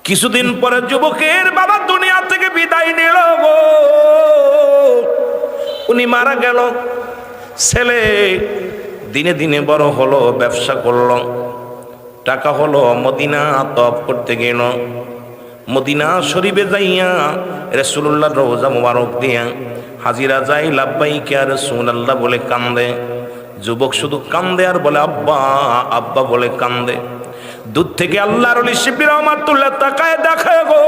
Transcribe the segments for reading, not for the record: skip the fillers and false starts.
কিছুদিন পরে যুবকের বাবা দুনিয়া থেকে বিদায় নিল গো। উনি মারা গেল। ছেলে দিনে দিনে বড় হলো, ব্যবসা করলো, টাকা হলো, মদিনা তওয়াফ করতে গেল। মদিনা শরীফে যাইয়া রাসূলুল্লাহর রওজা মুবারক দিয়া হাজিরা যাই, লাব্বাইক ইয়া রাসূলুল্লাহ বলে কান্দে। যুবক শুধু কান্দে আর বলে আব্বা আব্বা বলে কান্দে। দূর থেকে আল্লাহর ওলি শিবলি রহমাতুল্লাহ তাকায় দেখায় গো,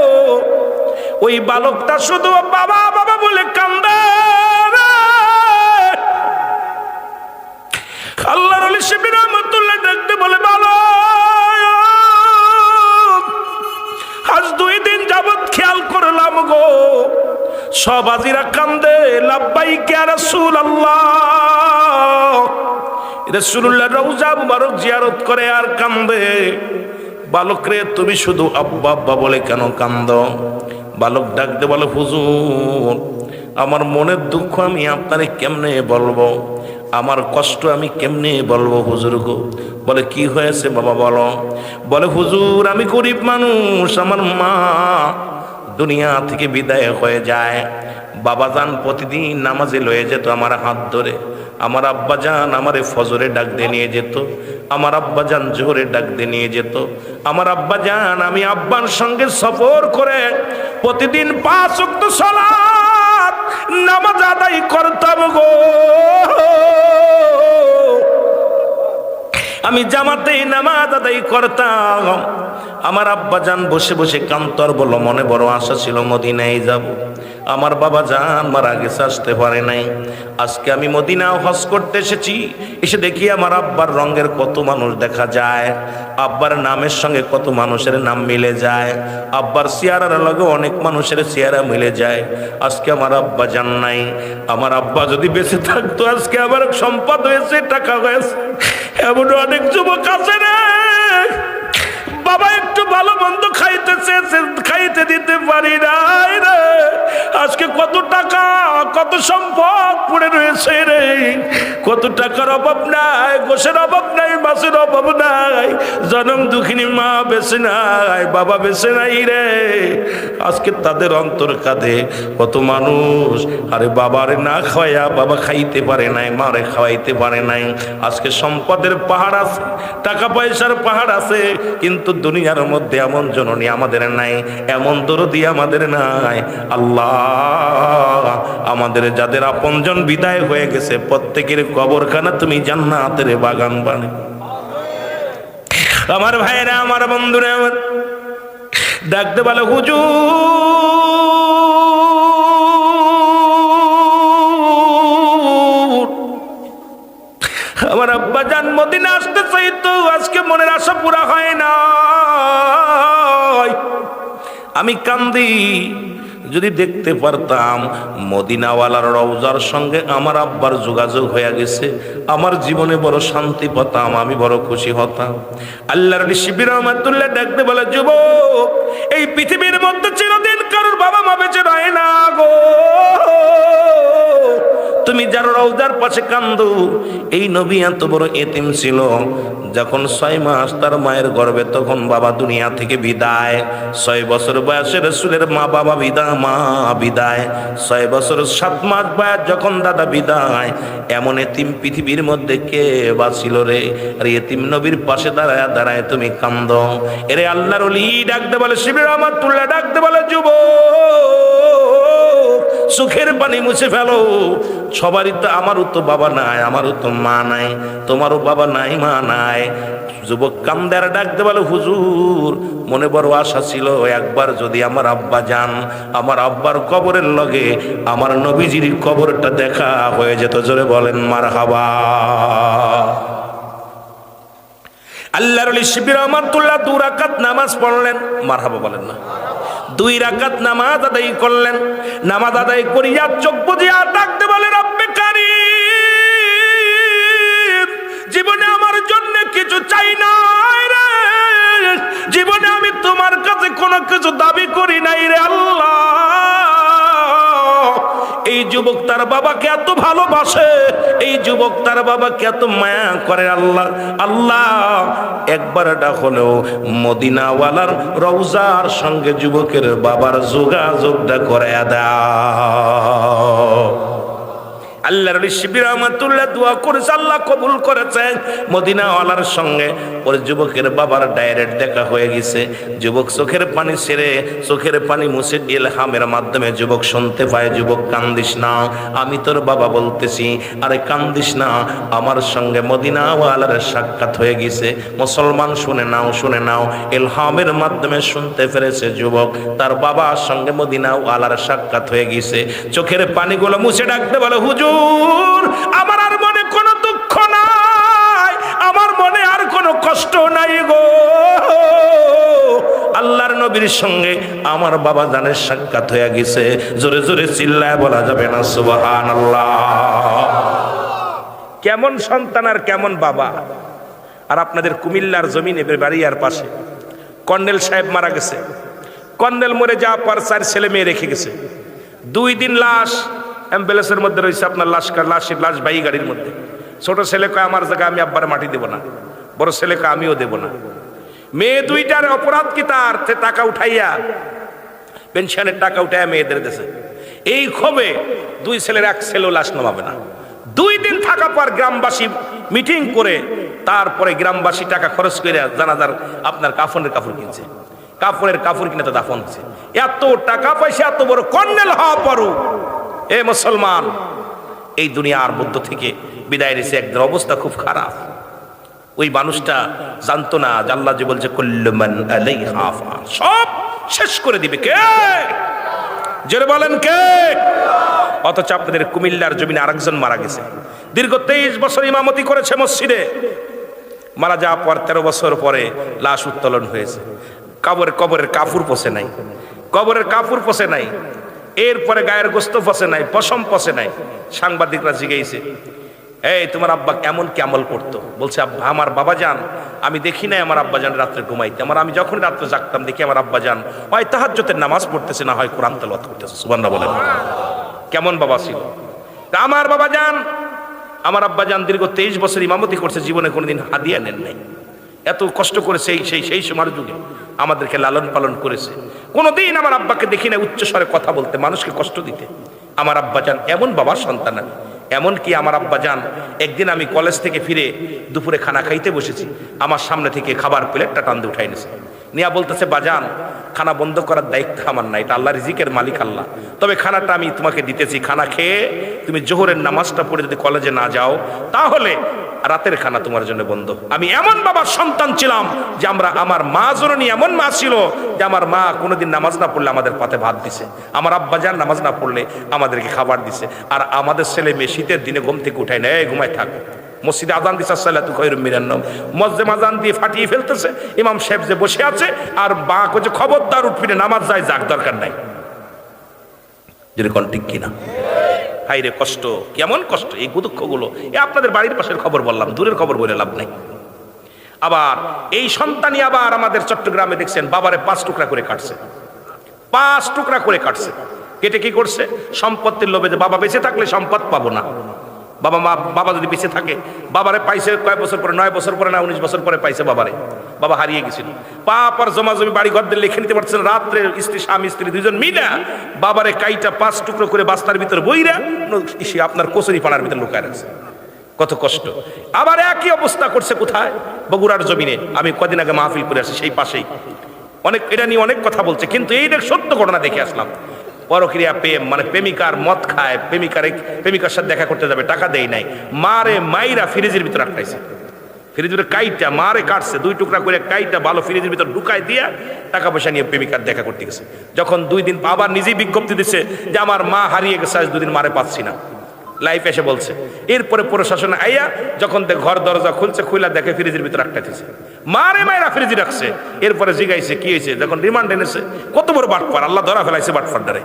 ওই বালকটা শুধু বাবা বাবা বলে কান্দে। আল্লাহর ওলি শিবলি রহমাতুল্লাহ দেখতে বলে বালক, আজ 2 দিন যাবত খেয়াল করলাম গো, সব হাজিরা কান্দে লাব্বাইক ইয়া রাসূলুল্লাহ। রাসূলুল্লাহর রওজা মুবারক জিয়ারত করে আর কান্দে। বালক রে, তুমি শুধু আব্বা আব্বা বলে কেন কান্দো? বালক ডাকতে বলে হুজুর, আমার মনের দুঃখ আমি আপনারে কেমনে বলবো, আমার কষ্ট আমি কেমনে বলবো হুজুর গো। বলে কি হয়েছে বাবা বলো। বলে হুজুর, আমি গরিব মানুষ, আমার মা দুনিয়া থেকে বিদায় হয়ে যায়। বাবা জান প্রতিদিন নামাজে লয়ে যেত আমার হাত ধরে, আমার আব্বা জান আমারে ফজরে ডাক দিয়ে নিয়ে যেত, আমার আব্বা জান জোহরে ডাক দিয়ে নিয়ে যেত, আমার আব্বা জান আমি আব্বার সঙ্গে সফর করে প্রতিদিন 5 ওয়াক্ত সালাত নামাজ আদায় করতাম গো। আমি জামাতে নামাজ আদায় করতাম। আমার আব্বা জান বসে বসে কান্তর বলল, মনে বড় আশা ছিল মদিনায় যাব। আমার বাবা জান মারা গেছে, আসতে পারে নাই। আজকে আমি মদিনা হজ করতে এসেছি, এসে দেখি আমার আব্বার রঙের কত মানুষ দেখা যায়, আব্বার নামের সঙ্গে কত মানুষের নাম মিলে যায়, আব্বার চেহারার লগে অনেক মানুষের চেহারা মিলে যায়। আজকে আমার আব্বা জান নাই। আমার আব্বা যদি বেঁচে থাকতো আজকে আমার সম্পদ হয়েছে, টাকা হয়েছে। এমন অনেক যুবক আছে রে, বাবা একটু ভালো মন্দ খাইতেছে, খাইতে দিতে পারি নাই রে। আজকে কত টাকা কত সম্পদ পড়ে রয়েছে রে, কত টাকার অভাব নাই, গোশের অভাব নাই, মাছের অভাব নাই, জনম দুঃখিনী মা বেঁচে নাই, বাবা বেঁচে নাই রে। আজকে তাদের অন্তর কাঁদে কত মানুষ, আরে বাবারে না খাওয়াইয়া বাবা খাইতে পারে নাই, মারে খাওয়াইতে পারে নাই। আজকে সম্পদের পাহাড় আছে, টাকা পয়সার পাহাড় আছে, কিন্তু দুনিয়ার মধ্যে এমন জননী আমাদের নাই, এমন দরদি আমাদের নাই। আল্লাহ, আমাদের যাদের আপনজন বিদায় হয়ে গেছে প্রত্যেকের কবরখানা তুমি জান্নাতের বাগান বানাও। আমার ভাইরা, আমার বন্ধুরা, আমার ডাকতে বলে হুজুর, আমার আব্বা জান মদিনা আসতে চাইতো, আজকে মনের আশা পুরা হয় না। আমি কান্দি, যদি দেখতে পারতাম মদিনাওয়ালার রওজার সঙ্গে আমার আব্বার যোগাযোগ হয়ে গেছে, আমার জীবনে বড় শান্তি পেতাম, আমি বড় খুশি হতাম। আল্লাহর শিবির রহমাতুল্লাহ ডাকতে বলে যুবক, এই পৃথিবীর মধ্যে চিরদিন কারোর বাবা মা বেঁচে রয় না গো। তুমি যার রওজার পাশে কান্দো, এই নবী এত বড় এতিম ছিল, যখন 6 মাস তার মায়ের গর্ভে তখন বাবা দুনিয়া থেকে বিদায়। 6 বছর বয়সে রাসূলের মা বাবা বিদায়, মা বিদায়। 6 বছর 7 মাস বয়স যখন দাদা বিদায়। এমন এতিম পৃথিবীর মধ্যে কে বাঁচিল রে? আর এতিম নবীর পাশে দাঁড়ায় দাঁড়ায় তুমি কান্দো। এরে আল্লাহর ওলি ডাকতে বলে শিবির রহমাতুল্লাহ ডাকতে বলে যুবক, চোখের পানি মুছে ফেলো। সবারই তো, আমারও তো বাবা নাই, আমারও তো মা নাই, তোমারও বাবা নাই মা নাই। যুবক কান্দার ডাকতে বলে হুজুর, মনে বড় আশা ছিল একবার যদি আমার আব্বা যান, আমার আব্বার কবরের লগে আমার নবীজির কবরটা দেখা হয়ে যেত। জোরে বলেন মারহাবা। আল্লাহর ওলি শিবির রহমাতুল্লাহ 2 রাকাত নামাজ পড়লেন, মারহাবা বলেন না। 2 রাকাত নামাজ আদায় করলেন। নামাজ আদায় করিয়া চোখ বুজিয়া ডাকতে বলে রব্বে কারীম, জীবনে আমার জন্য কিছু চাই নাই রে, জীবনে আমি তোমার কাছে কোনো কিছু দাবি করি নাই রে আল্লাহ। এই যুবক তার বাবাকে এত ভালোবাসে, এই যুবক তার বাবাকে এত মায়া করে, আল্লাহ আল্লাহ একবারটা হলেও মদিনাওয়ালার রওজার সঙ্গে যুবকের বাবার যোগাযোগটা করে দাও। আল্লাহর শিবির রহমাতুল্লাহ দোয়া করেছে, আল্লাহ কবুল করেছেন। মদিনাওয়ালার সঙ্গে ওর যুবকের বাবার ডাইরেক্ট দেখা হয়ে গেছে। যুবক চোখের পানি ছেড়ে চোখের পানি মুছে ইলহামের মাধ্যমে যুবক শুনতে পায়, যুবক কান্দিস না, আমি তোর বাবা বলতেছি, আরে কান্দিস না, আমার সঙ্গে মদিনাওয়ালার সাক্ষাৎ হয়ে গেছে। মুসলমান শুনে নাও, শুনে নাও, ইলহামের মাধ্যমে শুনতে পেরেছে যুবক তার বাবার সঙ্গে মদিনাওয়ালার সাক্ষাৎ হয়ে গেছে। চোখের পানিগুলো মুছে ডাকতে বলে, হুজুর আমার আর মনে কোনো দুঃখ নাই, আমার মনে আর কোনো কষ্ট নাই গো, আল্লাহর নবীর সঙ্গে আমার বাবা জানের সাক্ষাৎ হয়ে গেছে। জোরে জোরে চিল্লায় বলা যাবে না সুবহানাল্লাহ। কেমন সন্তান আর কেমন বাবা। আর আপনাদের কুমিল্লার জমিনে বাড়িয়ার পাশে কর্নেল সাহেব মারা গেছে। কর্নেল মরে যাওয়ার পর 4 ছেলে মেয়ে রেখে গেছে। 2 দিন লাশ অ্যাম্বুলেন্সের মধ্যে রয়েছে, আপনার লাশ বাই গাড়ির মধ্যে। ছোট ছেলে কয় আমার জায়গায় আমি আব্বার মাটি দেব না, বড় ছেলে কয় আমিও দেব না। মেয়ে 2টার অপরাধ কি তার টাকা উঠাইয়া পেনশনের টাকা উঠাইয়া মেয়েদের দেশে। এই ক্ষোভে 2 ছেলের 1 ছেলেও লাশ নামাবে না। 2 দিন থাকার পর গ্রামবাসী মিটিং করে তারপরে গ্রামবাসী টাকা খরচ করে জানাজার আপনার কাফনের কাপড় কিনছে, কাপড়ের কাপড় কিনে তো দাফন হচ্ছে। এত টাকা পয়সা, এত বড় কর্নেল হওয়া পরও এ মুসলমান এই দুনিয়ার মধ্য থেকে বিদায় নিয়েছে। একদম অবস্থা খুব খারাপ। ওই মানুষটা জানতো না যে আল্লাহ যে বলছে কুল্লু মান আলাইহা ফান, সব শেষ করে দিবে কে? জোরে বলেন কে? অথচ আপনাদের কুমিল্লার জমিনে আরেকজন মারা গেছে। দীর্ঘ 23 বছর ইমামতি করেছে মসজিদে। মারা যাওয়ার পর 13 বছর পরে লাশ উত্তোলন হয়েছে। কবরের কাপড় পচে নাই, কবরের কাপড় পচে নাই, এরপরে গায়ের গোস্ত পচে নাই, পশম পচে নাই। সাংবাদিকরা জিজ্ঞেসে, এই তোমার আব্বা এমন কি আমল করতো? বলছে আব্বা আমার বাবা যান আমি দেখি নাই আমার আব্বা যান রাত্রে ঘুমাইতে, আমি যখন রাত্রে জাগতাম দেখি আমার আব্বা যান হয় তাহাজ্জুদের নামাজ পড়তেছে, না হয় কোরআন তেলাওয়াত করতেছে। সুবহানাল্লাহ বলেন। কেমন বাবা ছিল আমার বাবা যান। আমার আব্বা যান দীর্ঘ 23 বছর ইমামতি করছে, জীবনে কোনোদিন হাদিয়া নেন নাই। এত কষ্ট করেছে সেই সময়ের যুগে আমাদেরকে লালন পালন করেছে। কোনোদিন আমার আব্বাকে দেখি না উচ্চ স্বরে কথা বলতে, মানুষকে কষ্ট দিতে। আমার আব্বা যান এমন বাবার সন্তান। এমন কি আমার আব্বা যান একদিন আমি কলেজ থেকে ফিরে দুপুরে খানা খাইতে বসেছি, আমার সামনে থেকে খাবার প্লেটটা টান দিয়ে উঠাই নিয়েছে, নিয়া বলতেছে বাজান খানা বন্ধ করার দায়িত্ব আমার না, এটা আল্লাহ রিজিকের মালিক আল্লাহ, তবে খানাটা আমি তোমাকে দিতেছি, খানা খেয়ে তুমি জোহরের নামাজটা পড়ে যদি কলেজে না যাও তাহলে রাতের খানা তোমার জন্য বন্ধ। আমি এমন বাবার সন্তান ছিলাম যে আমার মা জননী এমন মা ছিল যে আমার মা কোনোদিন নামাজ না পড়লে আমাদের পাতে ভাত দিছে, আমার আব্বা যান নামাজ না পড়লে আমাদেরকে খাবার দিছে। আর আমাদের ছেলে মেয়ে শীতের দিনে ঘুম থেকে উঠায় নেয়, ঘুমায় থাক। মসজিদে আজান দিছে সালাতু খায়রুম মিনান নাওম, মসজিদে আজান দিয়ে ফাটিয়ে ফেলতেছে, ইমাম সাহেব যে বসে আছে আর বা কইছে খবরদার উঠবি না, নামাজ যায় যাক, দরকার নাই। যেরকম ঠিক কিনা? হাইরে কষ্ট, কেমন কষ্ট এই দুঃখগুলো। আপনাদের বাড়ির পাশের খবর বললাম, দূরের খবর বলে লাভ নাই। আবার এই সন্তানই আবার আমাদের চট্টগ্রামে দেখছেন বাবারে 5 টুকরা করে কাটছে, 5 টুকরা করে কাটছে। কেটে কি করছে? সম্পত্তির লোভে, যে বাবা বেঁচে থাকলে সম্পদ পাবো না, বাবা যদি বেঁচে থাকে, বাবারে পাইছে কয় বছর পরে, 9 বছর পরে না 19 বছর পরে পাইছে বাবারে। বাবা হারিয়ে গেছিল, পাপ আর জমা জমি বাড়ি ঘর দিয়ে লিখে নিতে পারছেন। রাত্রে স্বামী স্ত্রী 2জন মিলে বাবারে কাইটা 5 টুকরো করে বাস্তার ভিতরে বইরা আপনার কচুরি পাড়ার ভিতরে লুকায় রাখছে। কত কষ্ট। আবার একই অবস্থা করছে কোথায়? বগুড়ার জমিনে। আমি কদিন আগে মাহফিল করে আসি, সেই পাশেই অনেক এটা নিয়ে অনেক কথা বলছে, কিন্তু এই সত্য ঘটনা দেখে আসলাম। পরক্রিয়া প্রেম, মানে প্রেমিকার মদ খায়, প্রেমিকার সাথে দেখা করতে যাবে, টাকা দেয় নাই, মারে মাইরা ফ্রিজের ভিতরে আটকাইছে। ফ্রিজের ভিতরে কাইটা মারে কাটছে, 2 টুকরা করে কাইটা ভালো ফ্রিজের ভিতরে ঢুকাই দিয়া টাকা পয়সা নিয়ে প্রেমিকার দেখা করতে গেছে। যখন 2 দিন আবার নিজেই বিজ্ঞপ্তি দিচ্ছে যে আমার মা হারিয়ে গেছে, আজ 2 দিন মারে পাচ্ছি না, লাইফ এসে বলছে। এরপরে প্রশাসন আইয়া যখন ঘর দরজা খুলছে, খুইলা দেখে ফ্রিজের ভিতরে আটকাইতেছে, মারে মাইরা ফ্রিজে রাখছে। এরপরে জিগাইছে কি হয়েছে, যখন রিমান্ড এনেছে, কত বড় বাটপার, আল্লাহ ধরা ফেলাইছে বাটপারটারে।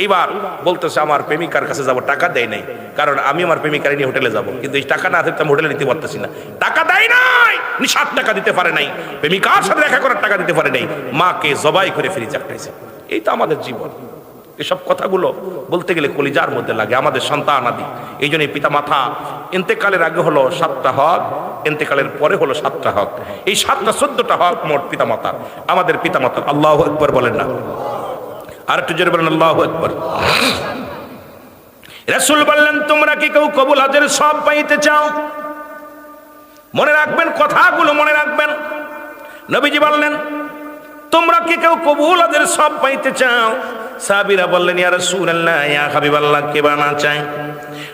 এইবার বলতেছে আমার প্রেমিকার কাছে যাব, টাকা দেয় নাই, কারণ আমি আমার প্রেমিকার নিয়ে হোটেলে যাব, কিন্তু এই টাকা না থাকতে আমি হোটেলে নিতে পারতেছি না, টাকা দেয় নাই, 7 টাকা দিতে পারে নাই, প্রেমিকার সাথে দেখা করার টাকা দিতে পারে নাই, মাকে জবাই করে ফ্রিজে আটকাইছে। এই তো আমাদের জীবন। এসব কথাগুলো বলতে গেলে কলিজার মধ্যে লাগে। আমাদের সন্তান আদি, এই জন্য পিতা মাতা ইন্তেকালের আগে হলো 7টা হক, ইন্তেকালের পরে হলো 7টা হক। এই 7টা 14টা হক মোট পিতা মাতার, আমাদের পিতা মাতার। আল্লাহু আকবার বলেন না? আর একটু জোরে বলেন আল্লাহু আকবার। রাসূল বললেন, তোমরা কি কেউ কবুল হজের সব পাইতে চাও? মনে রাখবেন কথাগুলো, মনে রাখবেন। নবীজি বললেন, তোমরা কি কেউ কবুল হজের সব পাইতে চাও? সাহাবীরা বললেন, ইয়া রাসূলুল্লাহ, ইয়া হাবিবাল্লাহ, কে বা না চায়?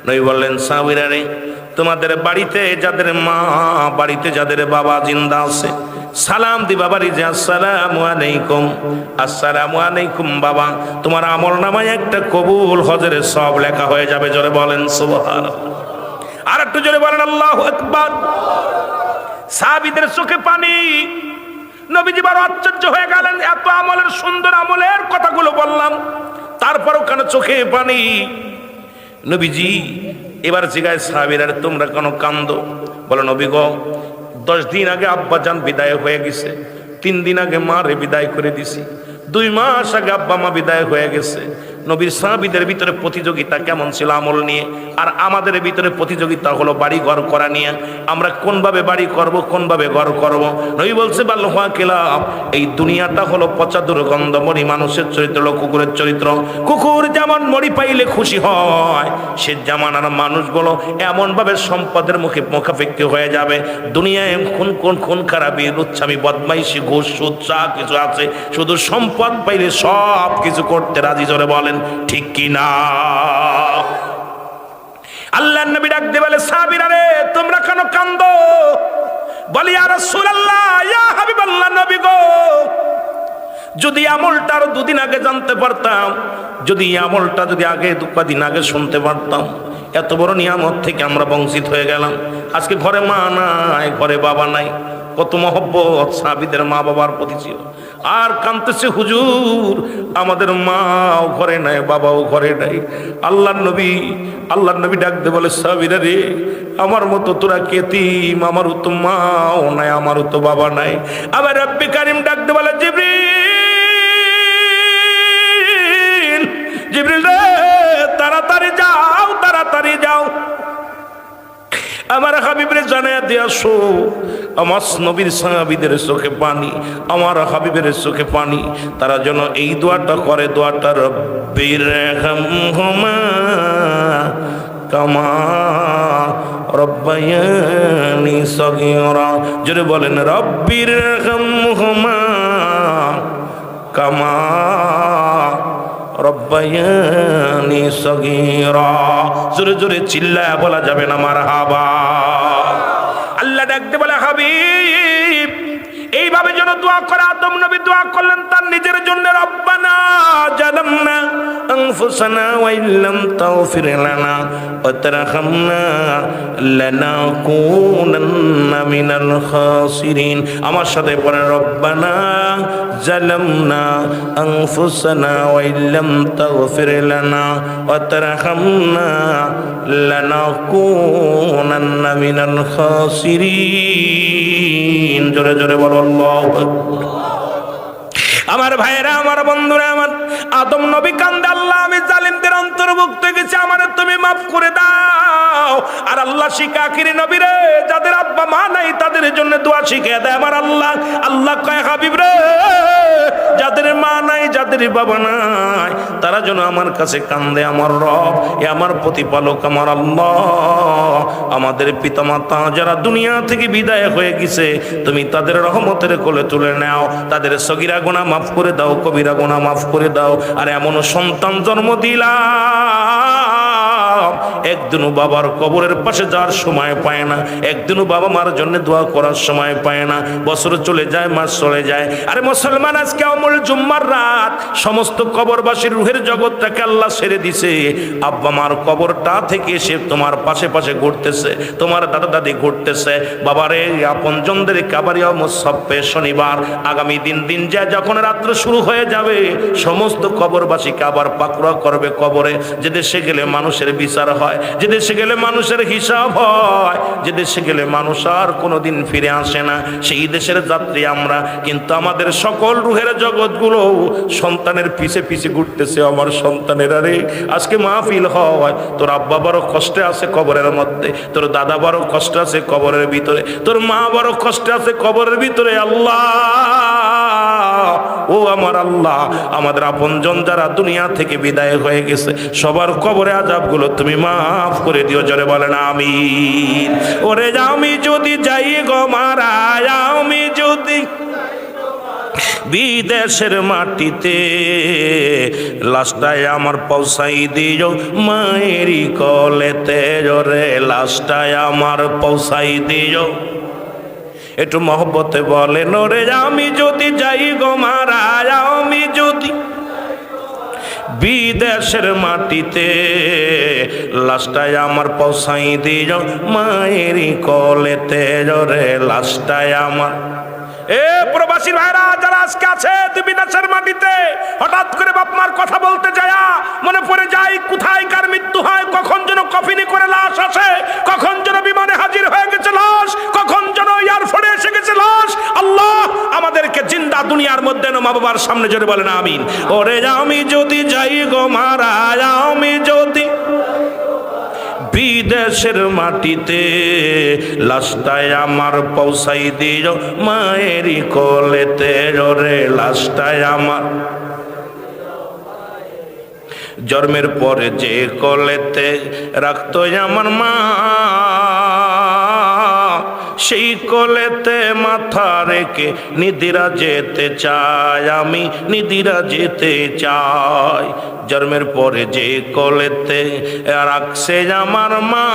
নবী বললেন, সাহাবীরা রে, তোমাদের বাড়িতে যাদের মা, বাড়িতে যাদের বাবা জিন্দা আছে, সালাম দিবা বাড়ি যে, আসসালামু আলাইকুম, আসসালামু আলাইকুম বাবা। তোমার আমল নামায় একটা কবুল হজের সব লেখা হয়ে যাবে। জোরে বলেন সুবহানাল্লাহ। আর একটু জোরে বলেন আল্লাহু আকবার। সাহাবীদের চোখে পানি। নবীজি বড় আশ্চর্য হয়ে গেলেন, এত আমলের, সুন্দর আমলের কথাগুলো বললাম, তারপরও কেন চোখে পানি? নবীজি এবার জিজ্ঞাসা, সাহাবীরা তোমরা কেন কান্দো? বলো, নবী গো, 10 দিন আগে আব্বা জান বিদায় হয়ে গেছে, 3 দিন আগে মা রে বিদায় করে দিছি, 2 মাস আগে আব্বা মা বিদায় হয়ে গেছে। নবীর সাহাবীদের ভিতরে প্রতিযোগিতা কেমন ছিল আমল নিয়ে, আর আমাদের ভিতরে প্রতিযোগিতা হলো বাড়ি ঘর করা নিয়ে। আমরা কোনভাবে বাড়ি করব, কোনভাবে ঘর করব। নবী বলছে, বাল্লুহা কিলাব, এই দুনিয়াটা হলো পচা দুর্গন্ধ মরি। মানুষের চরিত্র হলো কুকুরের চরিত্র। কুকুর যেমন মরি পাইলে খুশি হয়, সে জামানার মানুষগুলো এমন ভাবে সম্পদের মুখে মুখাপেক্ষি হয়ে যাবে। দুনিয়ায় খুন খারাপি, লুচ্ছামি, বদমাইশি, ঘুষ, সুদ যা কিছু আছে, শুধু সম্পদ পাইলে সব কিছু করতে রাজি। জোরে বলেন ঠিক কি না? আল্লাহর নবী ডাক দিয়ে বলে, সাহাবীরা রে, তোমরা কেন কান্দো? বলি, ইয়া রাসূলুল্লাহ, ইয়া হাবিবাল্লাহ, নবী গো, যদি আমলটা আরো 2 দিন আগে জানতে পারতাম, যদি আমলটা যদি আগে 2 দিন আগে শুনতে পারতাম, এত বড় নিয়ামত থেকে আমরা বঞ্চিত হয়ে গেলাম। আজকে ঘরে মা নাই, ঘরে বাবা নাই। কত মহব্বত সাহাবীদের মা বাবার প্রতি ছিল। আর কাঁদতেছে, হুজুর আমাদের মাও ঘরে নাই, বাবাও ঘরে নাই। আল্লাহর নবী ডাক দিয়ে বলে, সাহাবীরা রে, আমার মতো তোরা কেতিম, আমারও তো মাও নাই, আমারও তো বাবা নাই। আবার রব্বে কারিম ডাক দিয়ে বলে, জিবরিল রে, তাড়াতাড়ি যাও, তাড়াতাড়ি যাও, আমার হাবিবের জানায়া দিয়ে আসো। আমার নবীর সাহাবীদের চোখে পানি, আমার হাবিবের চোখে পানি। তারা যেন এই দোয়াটা করে, দোয়াটা, রব্বির হামহুমা কামা রব্বায়ানি সগীরা। জোরে বলেন, রব্বির হামহুমা কামা রব্বায়ানি সগীরা। জোরে জোরে চিল্লায়া বলা যাবে না মারহাবা। আল্লাহ ডাকতে বলে, হাবিব এইভাবে যেন দোয়া করে। আদম নবী দোয়া করলেন তার নিজের জন্য, রব্বানা জালামনা আনফুসানা ওয়া ইল্লাম তাগফির লানা ওয়া তারহামনা লানাকুনান্না মিনাল খাসিরিন। আমার সাথে পড়ে, রব্বানা জালামনা আনফুসানা ওয়া ইল্লাম তাগফির লানা ওয়া তারহামনা লানাকুনান্না মিনাল খাসিরিন। জোরে জোরে বলো আল্লাহু আকবার। আমার ভাইরা, আমার বন্ধুরা, আমার আদম নবী কান্দে, আল্লাহ আমি জালিমদের অন্তর্ভুক্ত গেছি, আমারে তুমি মাফ করে দাও। আর আল্লাহ শিকাকিরি নবী রে, যাদের আব্বা মা নাই তাদের জন্য দোয়া শিখিয়ে দেয় আমার আল্লাহ। আল্লাহ কয়, হাবিব রে, যাদের মা নাই, যাদের বাবা নাই, তারা যেন আমার কাছে কান্দে। আমার রব, এ আমার প্রতিপালক, আমার আল্লাহ, আমাদের পিতামাতা যারা দুনিয়া থেকে বিদায় হয়ে গেছে, তুমি তাদের রহমতের কোলে তুলে নাও, তাদের সগীরা গুনাহ মাফ করে দাও, কবিরা গুনাহ মাফ করে দাও। আর এমন সন্তান জন্ম দিলাম, একদিনও বাবার কবরের পাশে যাওয়ার সময় পায় না, একদিনও বাবা মার জন্য দোয়া করার সময় পায় না। বছর চলে যায়, মাস চলে যায়। আরে মুসলমান, আজকে আমল জুম্মার রাত, সমস্ত কবরবাসীর রুহের জগৎটাকে আল্লাহ ছেড়ে দিছে। আব্বা মার কবরটা থেকে সে তোমার পাশে পাশে ঘুরতেছে, তোমার দাদা দাদি ঘুরতেছে। বাবারে, আপনজনদের কাবারিয়া মুসাফে শনিবার আগামী দিন যায়, যখন রাত্র শুরু হয়ে যাবে, সমস্ত কবরবাসীকে আবার পাকড়া করবে কবরে। যে দেশে গেলে মানুষের বিচার বিচার হয়, যে দেশে গেলে মানুষের হিসাব হয়, যে দেশে গেলে মানুষ আর কোনোদিন ফিরে আসে না, সেই দেশের যাত্রী আমরা। কিন্তু আমাদের সকল রুহের জগৎগুলো সন্তানের পিছে পিছে ঘুরতেছে। আমার সন্তানেরা রে, আজকে মাহফিল হয়, তোর আব্বা বড় কষ্টে আছে কবরের মধ্যে, তোর দাদা বড় কষ্ট আছে কবরের ভিতরে, তোর মা বড় কষ্টে আছে কবরের ভিতরে। আল্লাহ, ও আমার আল্লাহ, আমাদের আপনজন যারা দুনিয়া থেকে বিদায় হয়ে গেছে, সবার কবরে আযাবগুলো তুমি মাফ করে দিও। জোরে বলেন আমিন। ওরে আমি যদি যাই গো মারা, আমি যদি বিদেশের মাটিতে, লাশটায় আমার পৌঁছাই দিও মায়েরই কলেতে। রে লাশটায় আমার পৌঁছাই দিও, একটু মহব্বতে বলেন। ওরে আমি যদি যাই গো মারা, আমি যদি বিদেশের মাটিতে, লাশটায় আমার পৌঁছাই দিও মায়েরই কলেতে। রে লাশটায় আমার। এ প্রবাসী ভাইরা যারা আজকে আছে বিদেশের মাটিতে, হঠাৎ করে বাপ মার কথা বলতে যায়া মনে পড়ে যায় কোথায় কার মৃত্যু হয়, কখন যেন কফিনি করে লাশ আসে, কখন যেন বিমানে হাজির হয়ে গেছে লাশ, কখন যেন এয়ারফোর্টে এসে গেছে লাশ। আল্লাহ আমাদেরকে জিন্দা দুনিয়ার মধ্যে মা বাবার সামনে জোরে বলেন আমিন। ওরে আমি যদি যাই গো মারা, আমি যদি বিদেশের মাটিতে, লাশটায় আমার পৌঁছাই দিও মায়েরই কোলেতে। রে লাশটায় আমার, জন্মের পরে যে কোলেতে রাখতো আমার মা, সেই কোলেতে মাথা রেখে নিদিরা যেতে চাই, আমি নিদিরা যেতে চাই। জন্মের পরে যে কোলেতে রাখছে আমার মা,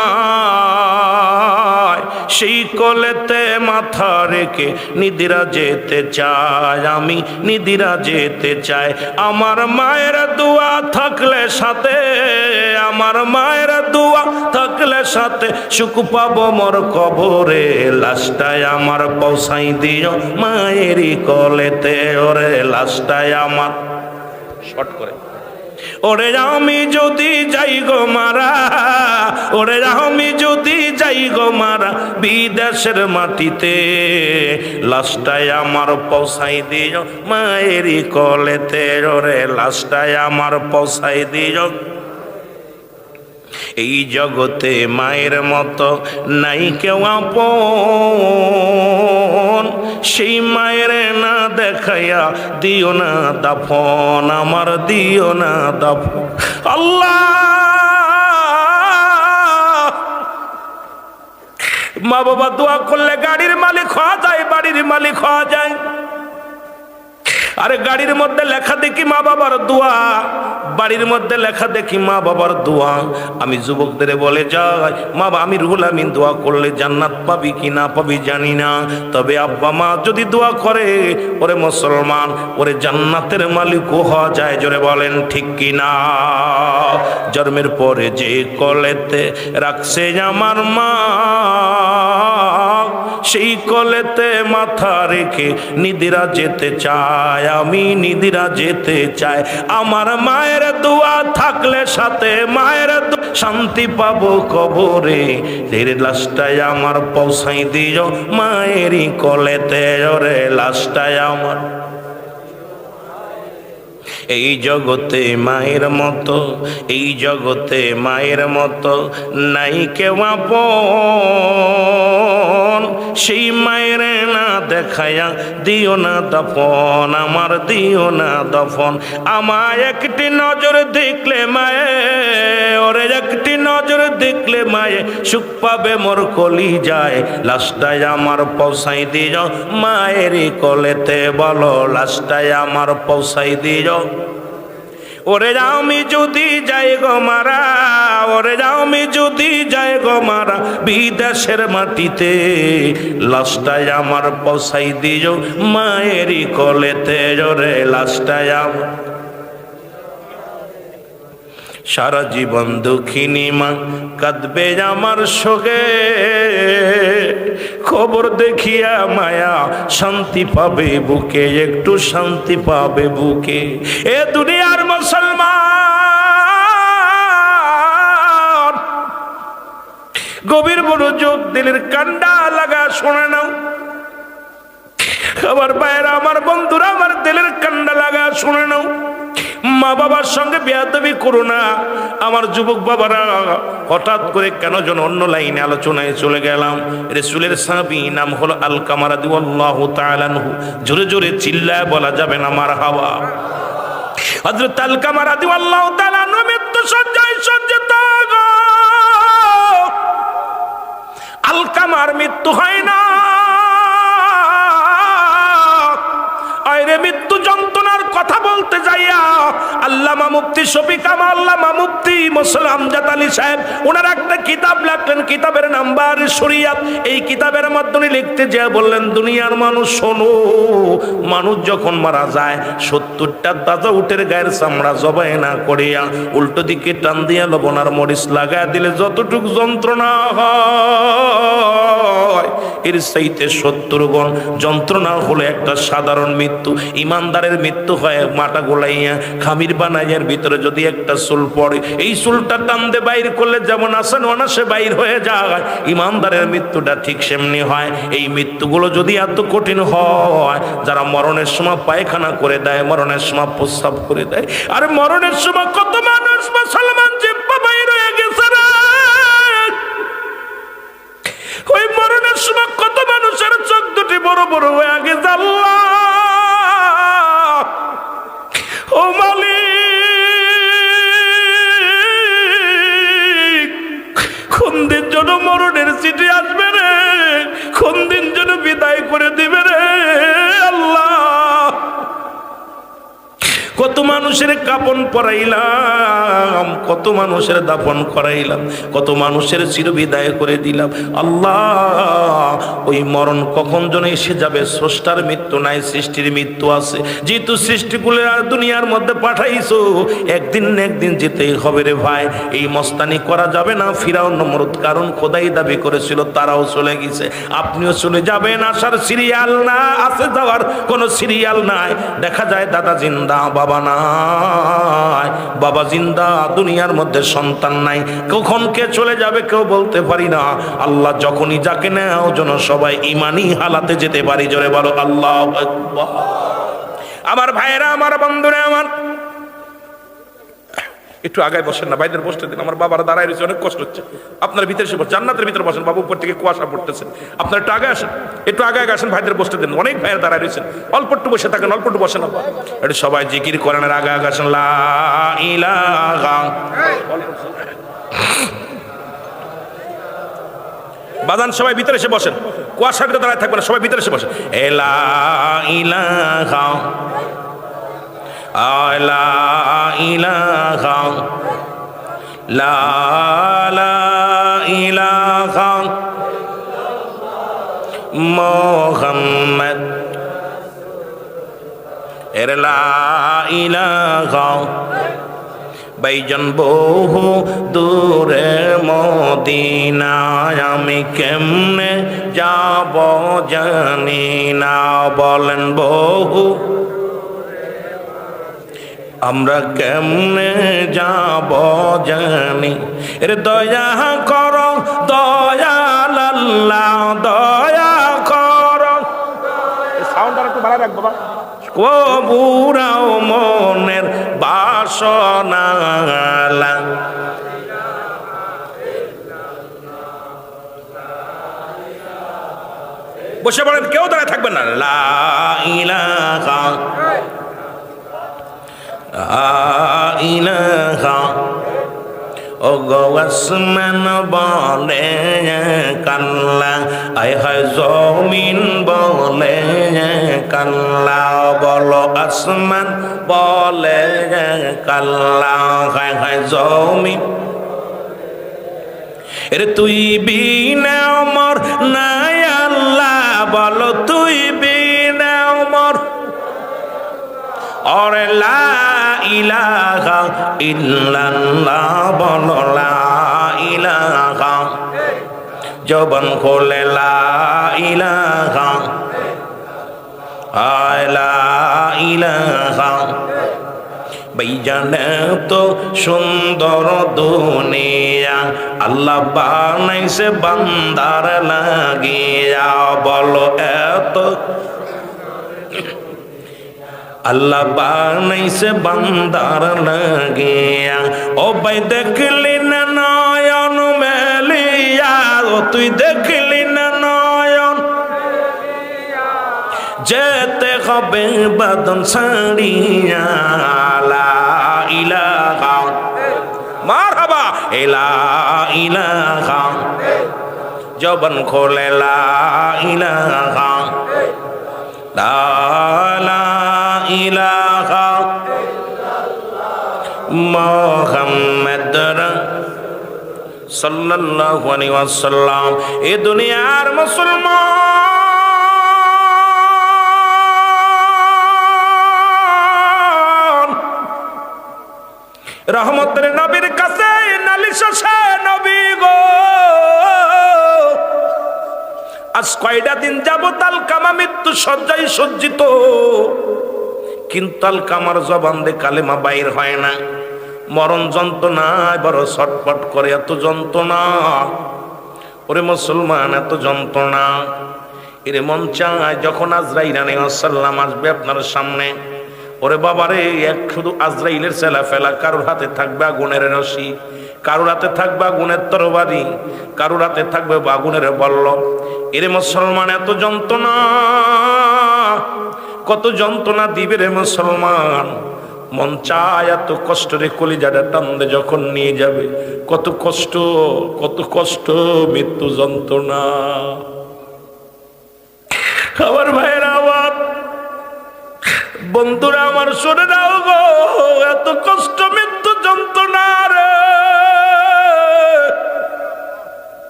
সেই কোলেতে মাথা রেখে নিদিরা যেতে চাই, আমি নিদিরা যেতে চাই। আমার মায়ের দোয়া থাকলে সাথে, আমার মায়ের দোয়া থাকলে সাথে, সুখ পাবো মোর কবরে। লাশটায় আমার পৌঁছাই দিও মায়েরই কলেতে। ওরে লাশটায় আমার, শর্ট করে, ওরে আমি যদি যাই গো মারা, ওরে আমি যদি যাই গো মারা বিদেশের মাটিতে, লাশটায় আমার পৌঁছাই দিও মায়েরই কলেতে। ওরে লাশটায় আমার পৌঁছাই দিও। এই জগতে মায়ের মতো নাই কেউ আপন, সেই মায়ের না দেখাইয়া দিও না দাফন, আমার দিও না দাফন। আল্লাহ, মা বাবা দোয়া করলে গাড়ির মালিক হওয়া যায়, বাড়ির মালিক হওয়া যায়। আরে গাড়ির মধ্যে লেখা দেখি মা বাবার দোয়া, বাড়ির মধ্যে লেখা দেখি মা বাবার দোয়া। আমি যুবকদের বলে যাই, মা আমি রুহুল আমিন দোয়া করলে জান্নাত পাবি কি না পাবি জানি না, তবে আব্বা মা যদি দোয়া করে, ওরে মুসলমান, ওরে জান্নাতের মালিকও হওয়া যায়। জোরে বলেন ঠিক কি না? জন্মের পরে যে কোলেতে রাখছে আমার মা, সেই কোলেতে মাথা রেখে নিদিরা যেতে চায়, আমি নিদিরা যেতে চাই। আমার মায়ের দোয়া থাকলে সাথে, মায়ের শান্তি পাবো কবরে। এর লাশটায় আমার পৌঁছাই দিও মায়েরই কোলেতে। ওরে লাশটায় আমার, এই জগতে মায়ের মতো, এই জগতে মায়ের মতো নাই কেউ আপন, সেই মায়ের না দেখায়া দিও না দাফন, আমার দিও না দাফন। আমায় একটি নজর দেখলে মায়ে, ওরে একটি নজর দেখলে মায়ে, সুখ পাবে মোর কলি যায়। লাশটায় আমার পৌঁছাই দিও মায়েরই কোলেতে। বলো লাশটায় আমার পৌঁছাই দিও। ওরে আমি যদি যাই গো মারা, ওরে আমি যদি যাই গো মারা বিদেশের মাটিতে, লাশটায় আমার পৌঁছাই দিও মায়েরই কোলেতে। ওরে লাশটায় আমার, সারা জীবন দুঃখিনী মা কাঁদবে আমার শোকে, খবর দেখিয়া মায়া শান্তি পাবে বুকে, একটু শান্তি পাবে বুকে। এ দুনিয়ার মুসলমান, গভীর মনোযোগ দিলের কান্ডা লাগা শোনে নাও। আমার ভাইয়েরা, আমার বন্ধুরা, আমার দিলের কান্ডা লাগা শুনে নাও। মা বাবার সঙ্গে বেয়াদবি করো না। আমার যুবক বাবারা, হঠাৎ করে কেন যেন অন্য লাইনে আলোচনায় চলে গেলাম। রাসূলের সাহাবী নাম হলো আলকামা রাদিয়াল্লাহু তাআলা আনহু। জোরে জোরে চিল্লায় বলা যাবে না মারহাবা। হযরত আলকামা রাদিয়াল্লাহু তাআলা আনহু মৃত্যু শয্যায় সজ্জিত। আলকামার মৃত্যু হয় না। আরে মৃত্যু যন্ত্রণার কথা বলতে যাইয়া আল্লামা মুফতি শফিক আল্লামা মুফতি মুসলিম আমজাদ আলী সাহেব ওনার একটা কিতাব লিখলেন, কিতাবের নাম্বার শরিয়াত। এই কিতাবের মাধ্যমে লিখতে যা বললেন, দুনিয়ার মানুষ শোনো, মানুষ যখন মারা যায় 70টা তাজা উটের গায়ের চামড়া জবাই না করিয়া উল্টো দিকে টান দিয়া লবণ আর মরিচ লাগায় দিলে যতটুকু যন্ত্রণা হয় এর চাইতে 70 গুণ যন্ত্রণা হলো একটা সাধারণ মৃত্যু। ইমানদারের মৃত্যু হয় মাটা গোলাইয়া খামির বানাইয়ার ভিতরে যদি একটা চুল পড়ে, এই চুলটা টান দিয়ে বাইর করলে যেমন আসেন অনাসে বাইর হয়ে যায়, ইমানদারের মৃত্যুটা ঠিক সেমনি হয়। এই মৃত্যুগুলো যদি এত কঠিন হয়, যারা মরণের সময় পায়খানা করে দেয়, মরণের সময় প্রস্রাব করে দেয়, আর মরণের সময় কত মানুষ মুসলমান জিব্বা বাইর হয়ে গেছে রে। ওই মরণের সময় কত মানুষের চোখ দুটি বড় বড় হয়ে গেছে। আল্লাহ ও মালিক, কোন দিন যেন মরণের চিঠি আসবে রে, কোন দিন যেন বিদায় করে দিবে রে আল্লাহ। কত মানুষের কাপন পরাইলাম, কত মানুষের দাফন করাইলাম, কত মানুষের চিরবিদায় করে দিলাম। আল্লাহ, ওই মরণ কখন যেন এসে যাবে। স্রষ্টার মৃত্যু নাই, সৃষ্টির মৃত্যু আছে। যেহেতু সৃষ্টিগুলো আর দুনিয়ার মধ্যে পাঠাইছো, একদিন না একদিন যেতেই হবে রে ভাই। এই মস্তানি করা যাবে না। ফিরাউন নমরুদ কারণ খোদাই দাবি করেছিল, তারাও চলে গেছে, আপনিও চলে যাবেন। আসার সিরিয়াল না, আছে যাওয়ার কোনো সিরিয়াল নাই। দেখা যায় দাদা জিন্দা, বাবা নাই, বাবা জিন্দা, দুনিয়ার মধ্যে সন্তান নাই। কখন কে চলে যাবে কেউ বলতে পারি না। আল্লাহ যখনই যাকে নেও যেন সবাই ইমানি হালাতে যেতে পারি। জোরে বলো আল্লাহু আকবার। আমার ভাইয়েরা, আমার বন্ধুরা, আমার একটু আগায় বসেন না, ভাইদের বসতে দিন। আমার বাবার দাঁড়ায় রয়েছে, অনেক কষ্ট হচ্ছে। আপনার ভিতরে এসে বসেন, জান্নাতের ভিতরে বসেন। বাবু উপর থেকে কুয়াশা পড়তেছেন, আপনার একটু আগে আসেন, একটু আগে আসেন, ভাইদের বসতে দিন। অনেক ভাইয়ের দাঁড়ায় রয়েছেন, অল্প একটু বসে থাকেন, অল্প একটু বসেন। একটু সবাই জিকির করেন, আগে আগে আসেন। লা ইলাহা, বাজান সবাই ভিতরে এসে বসেন, কুয়াশার ভিতরে দাঁড়ায় থাকবেন, সবাই ভিতরে এসে বসেন। লা ইলাহা, লা ইলাহা, লা ইলাহা মুহাম্মদ, লা ইলাহা। বাইজন বহু দূরে মদিনায় আমি কেমনে যাব জানি না। বলেন বহু, আমরা কেমনে যাব জানি। এর দয়া কর দয়াল আল্লাহ, দয়া কর। সাউন্ডটা একটু বাড়ায় রাখ বাবা। কবুরাও মনের বাসনা, বসে পড়েন, কেউ দাঁড়ায় থাকবেন না। লা ইলাহা, ইলাহা। ও গো আসমান বলে কাল্লা, আয় হায় জমিন বলে কাল্লা। বলো আসমান বলে কাল্লা, হায় হায় জমিন। এর তুই বিনা আমার নাই আল্লাহ, বলো তুই বিনা আমার। और ला इलाहा इल्लल्लाह बोलो ला इलाहा, जबन खोले ला इलाहा, ला इलाहा ভাইজান তো সুন্দর দুনিয়া আল্লাহ বানাইছে বান্দার লাগিয়া, বলো এত আল্লাহ বানাইছে বান্দার লাগিয়া। ও ভাই দেখলি না নয়ন মেলিয়া, ও তুই দেখলি না নয়ন, যেতে হবে বাদন ছাড়িয়া। লা ইলাহা মারহাবা, লা ইলাহা, জবান খোলে লা ইলাহা, লা ইলাহা মুহাম্মদ সাল্লাল্লাহু আলাইহি ওয়াসাল্লাম। এ দুনিয়ার মুসলমান রহমতের নবীর কাছে নালিশ আসে, নবী গো আজ কয়টা দিন যাবত আলকামা মৃত্যু সজ্জায় সজ্জিত, কিন্তু আলকামার জবান দিয়ে কালেমা বাইর হয় না। মরণ যন্ত্রণায় বড় ছটফট করে, এত যন্ত্রণা ওরে মুসলমান, এত যন্ত্রণা। এরে মন চায় যখন আজরাইল আলাইহিস সালাম আসবে আপনার সামনে, ওরে বাবারে এক শুধু আজরাইলের চেলা ফেলা, কারোর হাতে থাকবে আগুনের রশি, কারোর হাতে থাকবে আগুনের তরবারি, কারোর হাতে থাকবে আগুনের বল্লম। এরে মুসলমান এত যন্ত্রণা, কত যন্ত্রণা দিবে রে মুসলমান। মন চায় এত কষ্ট রে কলিজাটা টানতে যখন নিয়ে যাবে, কত কষ্ট, কত কষ্ট, মৃত্যু যন্ত্রণা। আমার ভাইয়েরা, আমার বন্ধুরা, আমার শুনে দাও গো, এত কষ্ট মৃত্যু যন্ত্রণা রে।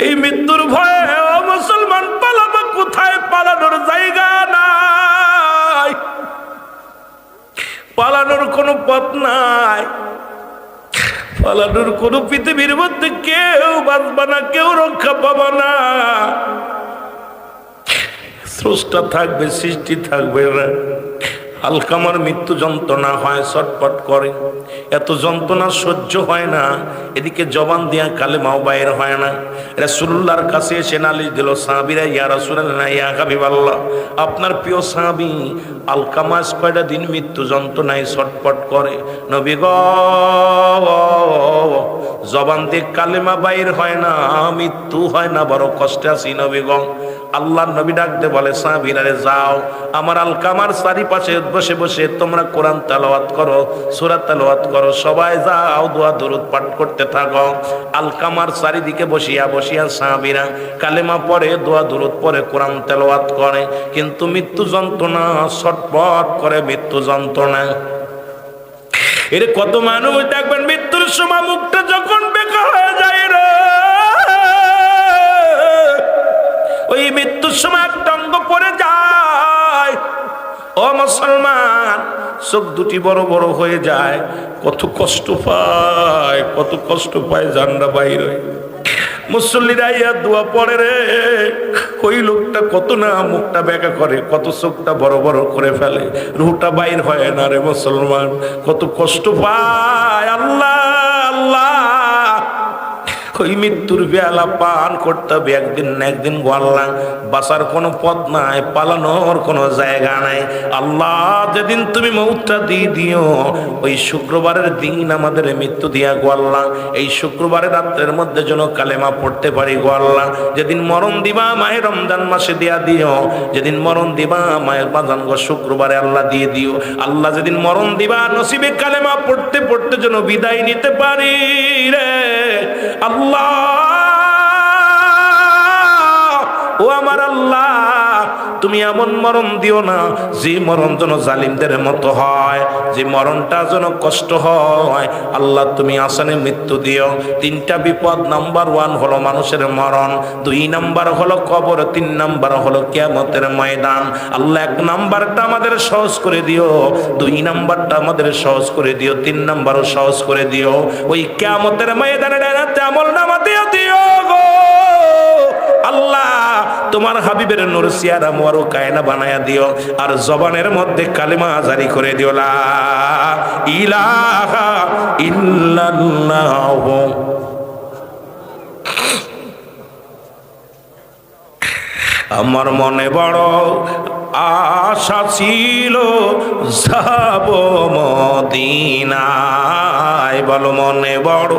এই মৃত্যুর ভয়ে মুসলমান পালাবো কোথায়? পালানোর জায়গা নাই, পালানোর কোনো পথ নাই, পালানোর কোনো পৃথিবীর মধ্যে কেউ বাঁচবে না, কেউ রক্ষা পাবে না। স্রষ্টা থাকবে, সৃষ্টি থাকবে না। আলকামার মৃত্যু যন্ত্রণা হয়, ছটফট করে, এত যন্ত্রণা সহ্য হয় না। এদিকে জবান দিয়া কালেমাও বাইর হয় না। রাসূলুল্লাহর কাছে এসে নালিশ দিল সাহাবীরা, ইয়া রাসূলুল্লাহ, ইয়া হাবিবাল্লাহ, আপনার প্রিয় সাহাবী আলকামা কয়টা দিন মৃত্যু যন্ত্রণায় ছটফট করে। নবী গো, জবান দিয়ে কালেমা বাইর হয় না, মৃত্যু হয় না, বড় কষ্টে আছি নবী গো। আল্লাহর নবী ডাকতে বলে সাহাবীরা, যাও আমার আলকামার চারিপাশে বসে বসে তোমরা কোরআন তেলাওয়াত করো, সূরা তেলাওয়াত করো, সবাই যাও দোয়া দরুদ পাঠ করতে থাকো। আলকামার চারিদিকে বসিয়া বসিয়া সাহাবীরা কালেমা পড়ে, দোয়া দরুদ পড়ে, কোরআন তেলাওয়াত করে, কিন্তু মৃত্যু যন্ত্রণা ছটফট করে, মৃত্যু যন্ত্রণা। এর কত মানুষ দেখবেন মৃত্যুর সময় মুখটা যখন বেকা হয়ে যায় রে, ওই মৃত্যুর সময় একটা অঙ্গ পড়ে যায়। ও মুসলমান, চোখ দুটি বড় বড় হয়ে যায়, কত কষ্ট পায়, কত কষ্ট পায়, জানরা বাইরে। মুসল্লিরা ইয়া দোয়া পড়ে রে, ওই লোকটা কত না মুখটা বেঁকা করে, কত চোখটা বড় বড় করে ফেলে, রুহটা বাইর হয় না রে মুসলমান, কত কষ্ট পায়। আল্লাহ আল্লাহ, ওই মৃত্যুর বেলা পান করতে হবে একদিন না একদিন। গোয়াল্লা বাঁচার কোনো পথ নাই, পালানোর কোনো জায়গা নাই। আল্লাহ যেদিন তুমি মৌতটা দিয়ে দিও, ওই শুক্রবারের দিন আমাদের মৃত্যু দিয়া গোয়াল্লা, এই শুক্রবারের রাত্রের মধ্যে যেন কালেমা পড়তে পারি গোয়াল্লা। যেদিন মরণ দিবা মায়ের রমজান মাসে দিয়া দিও, যেদিন মরণ দিবা মায়ের বাজান গো শুক্রবারে আল্লাহ দিয়ে দিও। আল্লাহ যেদিন মরণ দিবা নসিবে কালেমা পড়তে পড়তে যেন বিদায় নিতে পারি রে আল্লাহ। ও আমার আল্লাহ, তুমি এমন মরণ দিও না যে মরণ যেন জালিমদের মতো হয়, যে মরণটা যেন কষ্ট হয়। আল্লাহ তুমি আসানে মৃত্যু দিও। তিনটা বিপদ, নাম্বার 1 হলো মানুষের মরণ, 2 নাম্বার হলো কবর, 3 নাম্বার হলো কিয়ামতের ময়দান। আল্লাহ 1 নাম্বারটা আমাদের সহজ করে দিও, 2 নাম্বারটা আমাদের সহজ করে দিও, 3 নাম্বারও সহজ করে দিও। ওই কিয়ামতের ময়দানে আমল নামা দিও গো আল্লাহ। তোমার হাবিবের নূর সিয়ারা মোয়ারো কায়না বানায়া দিও আর জবানের মধ্যে কালিমা জারি করে দিও লা ইলাহা ইল্লাল্লাহ। আমার মনে বড় আশা ছিল যাব মদিনায়, বলো মনে বড়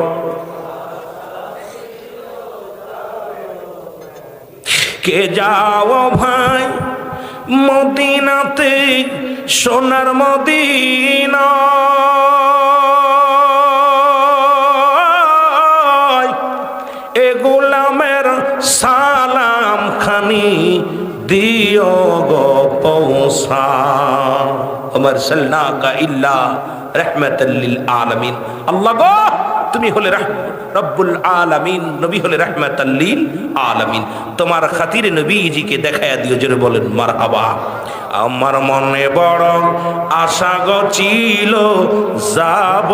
কে যাও ভাই মদিনাতে সোনার মদিনা, এ গোলামের সালাম খানি দিও গো পৌঁছা। ওমর সাল্লাকা ইল্লা রাহমাতাল লিল আলামিন। আল্লাহ গো তুমি হলে রব্বুল আলামিন, নবী হলে রাহমাতাল লিল আলামিন। তোমার খাতিরে নবীজিকে দেখায়া দিও, জোরে বলেন মারহাবা। আমার মনে বড় আশা গো ছিল যাব